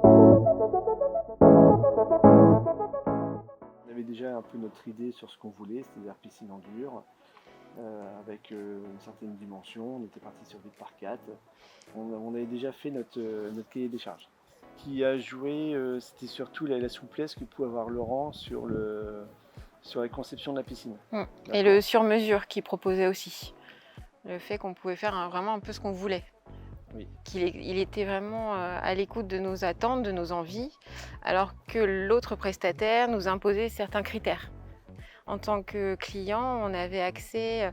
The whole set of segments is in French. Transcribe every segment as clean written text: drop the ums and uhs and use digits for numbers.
On avait déjà un peu notre idée sur ce qu'on voulait, c'est-à-dire piscine en dur, avec une certaine dimension. On était parti sur 8x4. On avait déjà fait notre cahier des charges. Ce qui a joué, c'était surtout la souplesse que pouvait avoir Laurent sur la conception de la piscine. Et le sur-mesure qu'il proposait aussi. Le fait qu'on pouvait faire vraiment un peu ce qu'on voulait. Oui. Il était vraiment à l'écoute de nos attentes, de nos envies, alors que l'autre prestataire nous imposait certains critères. En tant que client, on avait accès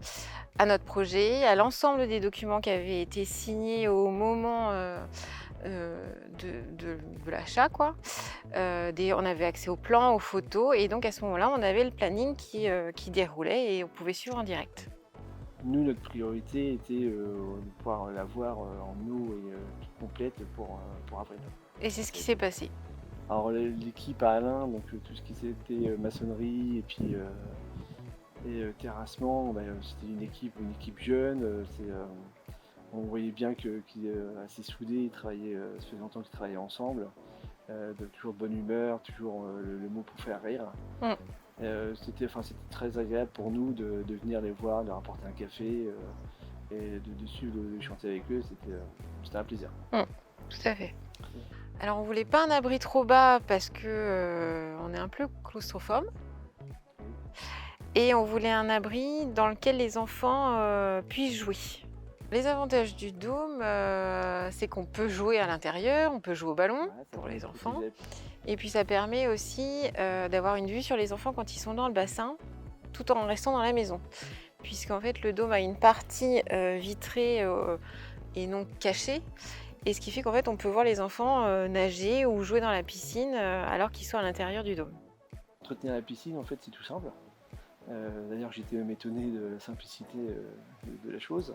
à notre projet, à l'ensemble des documents qui avaient été signés au moment de l'achat, quoi. On avait accès aux plans, aux photos, et donc à ce moment-là, on avait le planning qui déroulait et on pouvait suivre en direct. Nous, notre priorité était de pouvoir l'avoir en eau et complète pour avril. Et c'est ce qui s'est passé. Alors l'équipe à Alain, donc tout ce qui était maçonnerie et puis terrassement, c'était une équipe jeune. On voyait bien qu'il est assez soudé, ils travaillaient, ça fait longtemps qu'ils travaillaient ensemble, toujours de bonne humeur, toujours le mot pour faire rire. C'était très agréable pour nous de venir les voir, de leur apporter un café et de suivre le chantier avec eux, c'était un plaisir. Tout à fait. Alors on voulait pas un abri trop bas parce que on est un peu claustrophobe. Et on voulait un abri dans lequel les enfants puissent jouer. Les avantages du dôme, c'est qu'on peut jouer à l'intérieur, on peut jouer au ballon pour les enfants. Et puis ça permet aussi d'avoir une vue sur les enfants quand ils sont dans le bassin, tout en restant dans la maison. Puisqu'en fait le dôme a une partie vitrée et non cachée. Et ce qui fait qu'en fait on peut voir les enfants nager ou jouer dans la piscine alors qu'ils sont à l'intérieur du dôme. Entretenir la piscine, en fait, c'est tout simple. D'ailleurs, j'étais même étonné de la simplicité de la chose.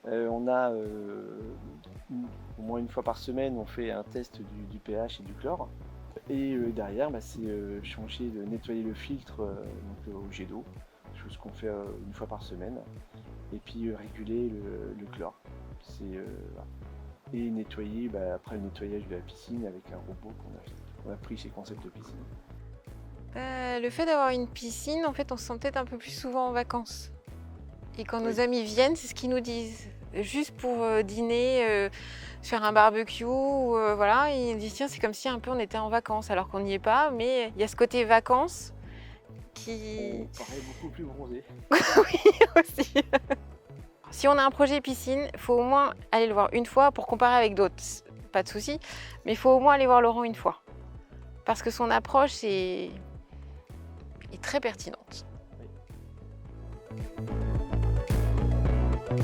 On a au moins une fois par semaine, on fait un test du pH et du chlore. Et derrière, c'est nettoyer le filtre au jet d'eau, chose qu'on fait une fois par semaine. Et puis réguler le chlore. Et nettoyer après le nettoyage de la piscine avec un robot qu'on a pris chez Concept Piscine. Le fait d'avoir une piscine, en fait, on se sent peut-être un peu plus souvent en vacances. Et quand nos amis viennent, c'est ce qu'ils nous disent. Juste pour dîner, faire un barbecue, voilà, ils disent tiens, c'est comme si un peu on était en vacances, alors qu'on n'y est pas, mais il y a ce côté vacances qui... On paraît beaucoup plus bronzé. Oui, aussi. Si on a un projet piscine, il faut au moins aller le voir une fois pour comparer avec d'autres. Pas de souci, mais il faut au moins aller voir Laurent une fois. Parce que son approche est très pertinente. Oui.